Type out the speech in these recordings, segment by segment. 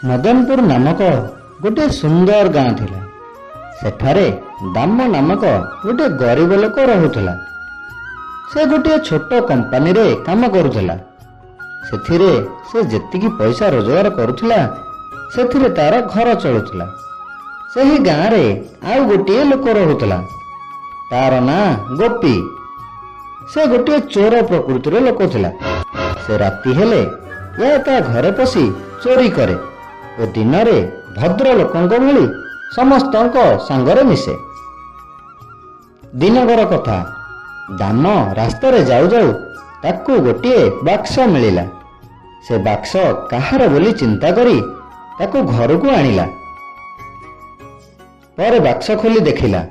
ମଦନପୁର ନାମକ ଗୋଟିଏ ସୁନ୍ଦର ଗାଁ ଥିଲା। ସେଠାରେ ଦାମ ନାମକ ଗୋଟିଏ ଗରିବ ଲୋକ ରହୁଥିଲା। ସେ ଗୋଟିଏ ଛୋଟ କମ୍ପାନୀରେ କାମ କରୁଥିଲା। ସେଥିରେ ସେ ଯେତିକି ପଇସା ରୋଜଗାର କରୁଥିଲା ସେଥିରେ ତାର ଘର ଚଳୁଥିଲା। ସେହି ଗାଁରେ ଆଉ ଗୋଟିଏ ଲୋକ ରହୁଥିଲା। ତାର ନାଁ ଗୋପୀ। ସେ ଗୋଟିଏ ଚୋର ପ୍ରକୃତିର ଲୋକ ଥିଲା। ସେ ରାତି ହେଲେ ତା ଘରେ ପଶି ଚୋରି କରେ ଓ ଦିନରେ ଭଦ୍ର ଲୋକଙ୍କ ଭଳି ସମସ୍ତଙ୍କ ସାଙ୍ଗରେ ମିଶେ। ଦିନକର କଥା, ଦାମ ରାସ୍ତାରେ ଯାଉ ଯାଉ ତାକୁ ଗୋଟିଏ ବାକ୍ସ ମିଳିଲା। ସେ ବାକ୍ସ କାହାର ବୋଲି ଚିନ୍ତା କରି ତାକୁ ଘରକୁ ଆଣିଲା। ପରେ ବାକ୍ସ ଖୋଲି ଦେଖିଲା।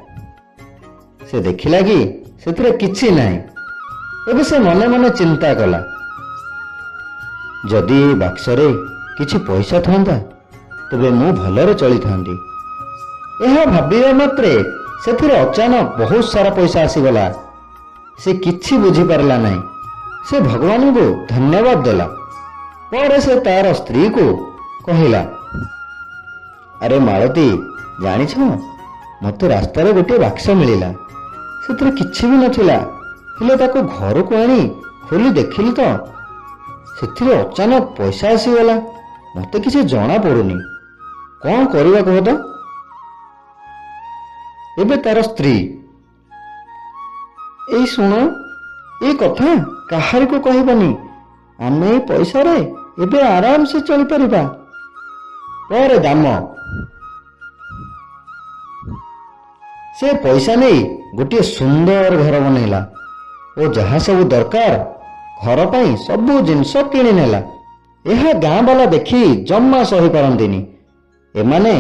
ସେ ଦେଖିଲା କି ସେଥିରେ କିଛି ନାହିଁ। ଏବେ ସେ ମନେ ମନେ ଚିନ୍ତା କଲା, ଯଦି ଏ ବାକ୍ସରେ କିଛି ପଇସା ଥାନ୍ତା ତେବେ ମୁଁ ଭଲରେ ଚଳିଥାନ୍ତି। ଏହା ଭାବିବା ମାତ୍ରେ ସେଥିରେ ଅଚାନକ ବହୁତ ସାରା ପଇସା ଆସିଗଲା। ସେ କିଛି ବୁଝିପାରିଲା ନାହିଁ। ସେ ଭଗବାନଙ୍କୁ ଧନ୍ୟବାଦ ଦେଲା। ପରେ ସେ ତାର ସ୍ତ୍ରୀକୁ କହିଲା, ଆରେ ମାଳତୀ, ଜାଣିଛ, ମୋତେ ରାସ୍ତାରେ ଗୋଟିଏ ବାକ୍ସ ମିଳିଲା। ସେଥିରେ କିଛି ବି ନଥିଲା, ହେଲେ ତାକୁ ଘରକୁ ଆଣି ଖୋଲି ଦେଖିଲି ତ ସେଥିରେ ଅଚାନକ ପଇସା ଆସିଗଲା। ମୋତେ କିଛି ଜଣା ପଡୁନି, କଣ କରିବା କହ ତ? ଏବେ ତାର ସ୍ତ୍ରୀ, ଏଇ ଶୁଣ, ଏ କଥା କାହାରିକୁ କହିବନି। ଆମେ ଏଇ ପଇସାରେ ଏବେ ଆରାମସେ ଚଳିପାରିବା। ପରେ ଦାମ ସେ ପଇସା ନେଇ ଗୋଟିଏ ସୁନ୍ଦର ଘର ବନେଇଲା ଓ ଯାହା ସବୁ ଦରକାର ଘର ପାଇଁ ସବୁ ଜିନିଷ କିଣି ନେଲା। ଏହା ଗାଁ ବାଲା ଦେଖି ଜମା ସହିପାରନ୍ତିନି। ଏମାନେ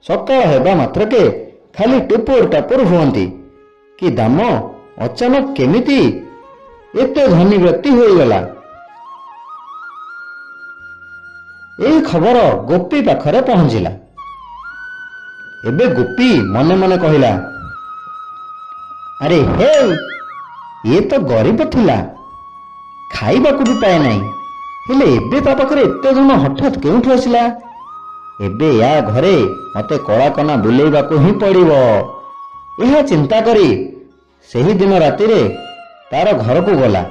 ସକାଳ ହେବା ମାତ୍ରକେ ଖାଲି ଟୁପୁର ଟାପୁର ହୁଅନ୍ତି କି ଦାମ ଅଚାନକ କେମିତି ଏତେ ଧନୀ ବ୍ୟକ୍ତି ହୋଇଗଲା। ଏହି ଖବର ଗୋପୀ ପାଖରେ ପହଞ୍ଚିଲା। ଏବେ ଗୋପୀ ମନେ ମନେ କହିଲା, ଆରେ ହେ, ଇଏ ତ ଗରିବ ଥିଲା, ଖାଇବାକୁ ବି ପାଏ ନାହିଁ, ହେଲେ ଏବେ ତା ପାଖରେ ଏତେ ଧନ ହଠାତ୍ କେଉଁଠୁ ଆସିଲା? ଏବେ ୟା ଘରେ ମତେ କଳାକନା ବୁଲେଇବାକୁ ହିଁ ପଡିବ। ଏହା ଚିନ୍ତା କରି ସେହିଦିନ ରାତିରେ ତାର ଘରକୁ ଗଲା।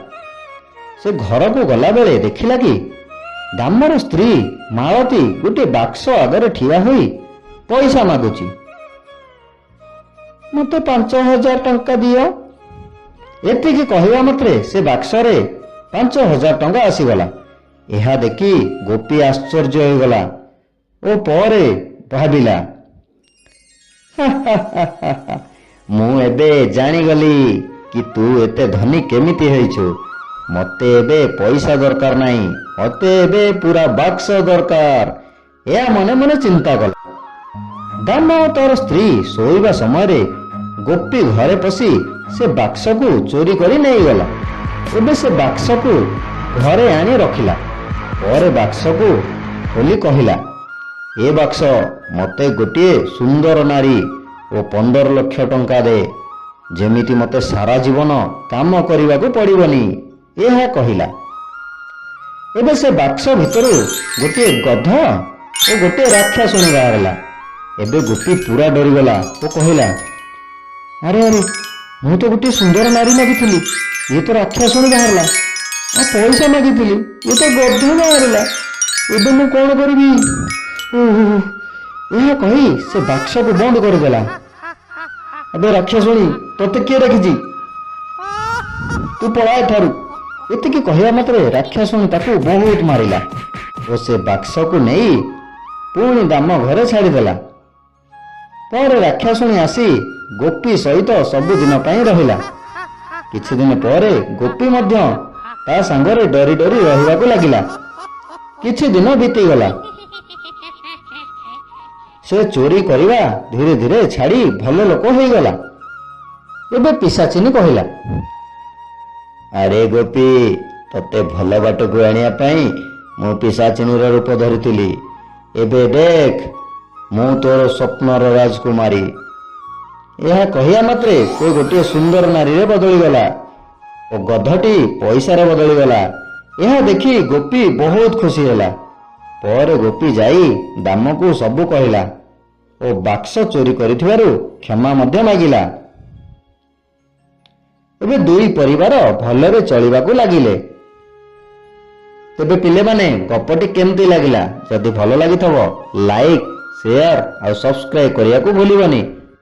ସେ ଘରକୁ ଗଲାବେଳେ ଦେଖିଲା କି ଦାମର ସ୍ତ୍ରୀ ମାଳତୀ ଗୋଟିଏ ବାକ୍ସ ଆଗରେ ଠିଆ ହୋଇ ପଇସା ମାଗୁଛି। ମତେ 5,000 ଟଙ୍କା ଦିଅ। ଏତିକି କହିବା ମାତ୍ରେ ସେ ବାକ୍ସରେ 5,000 ଟଙ୍କା ଆସିଗଲା। ଏହା ଦେଖି ଗୋପୀ ଆଶ୍ଚର୍ଯ୍ୟ ହୋଇଗଲା ଓ ପରେ ଭାବିଲା, ମୁଁ ଏବେ ଜାଣିଗଲି କି ତୁ ଏତେ ଧନୀ କେମିତି ହେଇଛୁ। ମତେ ଏବେ ପଇସା ଦରକାର ନାହିଁ, ମତେ ଏବେ ପୁରା ବାକ୍ସ ଦରକାର। ଏହା ମନେ ମନେ ଚିନ୍ତା କଲା। ଦାମ ତାର ସ୍ତ୍ରୀ ଶୋଇବା ସମୟରେ ଗୋପୀ ଘରେ ପଶି ସେ ବାକ୍ସକୁ ଚୋରି କରି ନେଇଗଲା। ଏବେ ସେ ବାକ୍ସକୁ ଘରେ ଆଣି ରଖିଲା। ପରେ ବାକ୍ସକୁ ଖୋଲି କହିଲା, ଏ ବାକ୍ସ ମତେ ଗୋଟିଏ ସୁନ୍ଦର ନାରୀ ଓ 15 ଲକ୍ଷ ଟଙ୍କା ଦେ, ଯେମିତି ମତେ ସାରା ଜୀବନ କାମ କରିବାକୁ ପଡିବନି। ଏହା କହିଲା। ଏବେ ସେ ବାକ୍ସ ଭିତରୁ ଗୋଟିଏ ଗଧ ଓ ଗୋଟିଏ ରାକ୍ଷାସୁଣୀ ବାହାରିଲା। ଏବେ ଗୋପୀ ପୁରା ଡରିଗଲା ଓ କହିଲା, ଆରେ ଆରେ, ମୁଁ ତ ଗୋଟିଏ ସୁନ୍ଦର ନାରୀ ମାଗିଥିଲି, ଇଏ ତ ରାକ୍ଷାସୁଣୀ ବାହାରିଲା। ଆଉ ପଇସା ମାଗିଥିଲି, ଇଏ ତ ଗଧ ବାହାରିଲା। ଏବେ ମୁଁ କଣ କରିବି? ଏହା କହି ସେ ବାକ୍ସକୁ ବନ୍ଦ କରିଦେଲା। ଏବେ ରାକ୍ଷାସୁଣୀ, ତତେ କିଏ ଡାକିଛି? ତୁ ପଳା ଏଠାରୁ। ଏତିକି କହିବା ମାତ୍ରେ ରାକ୍ଷାସୁଣୀ ତାକୁ ବହୁତ ମାରିଲା ଓ ସେ ବାକ୍ସକୁ ନେଇ ପୁଣି ଦାମ ଘରେ ଛାଡ଼ିଦେଲା। ପରେ ରାକ୍ଷାସୁଣୀ ଆସି ଗୋପୀ ସହିତ ସବୁଦିନ ପାଇଁ ରହିଲା। କିଛି ଦିନ ପରେ ଗୋପୀ ମଧ୍ୟ ତା ସାଙ୍ଗରେ ଡରି ଡରି ରହିବାକୁ ଲାଗିଲା। କିଛି ଦିନ ବିତିଗଲା। ସେ ଚୋରି କରିବା ଧୀରେ ଧୀରେ ଛାଡ଼ି ଭଲ ଲୋକ ହେଇଗଲା। ଏବେ ପିଶାଚିନୀ କହିଲା, ଆରେ ଗୋପୀ, ତତେ ଭଲ ବାଟକୁ ଆଣିବା ପାଇଁ ମୁଁ ପିଶାଚିନୀର ରୂପ ଧରିଥିଲି। ଏବେ ଦେଖ, ମୁଁ ତୋର ସ୍ୱପ୍ନର ରାଜକୁମାରୀ। ଏହା କହିବା ମାତ୍ରେ ସେ ଗୋଟିଏ ସୁନ୍ଦର ନାରୀରେ ବଦଳିଗଲା ଓ ଗଧଟି ପଇସାରେ ବଦଳିଗଲା। ଏହା ଦେଖି ଗୋପୀ ବହୁତ ଖୁସି ହେଲା। ପରେ ଗୋପୀ ଯାଇ ଦାମକୁ ସବୁ କହିଲା ଓ ବାକ୍ସ ଚୋରି କରିଥିବାରୁ କ୍ଷମା ମଧ୍ୟ ମାଗିଲା। ଏବେ ଦୁଇ ପରିବାର ଭଲରେ ଚଳିବାକୁ ଲାଗିଲେ। ତେବେ ପିଲେମାନେ ଗପଟି କେମିତି ଲାଗିଲା? ଯଦି ଭଲ ଲାଗିଥିବ ଲାଇକ୍, ସେୟାର ଆଉ ସବସ୍କ୍ରାଇବ କରିବାକୁ ଭୁଲିବନି।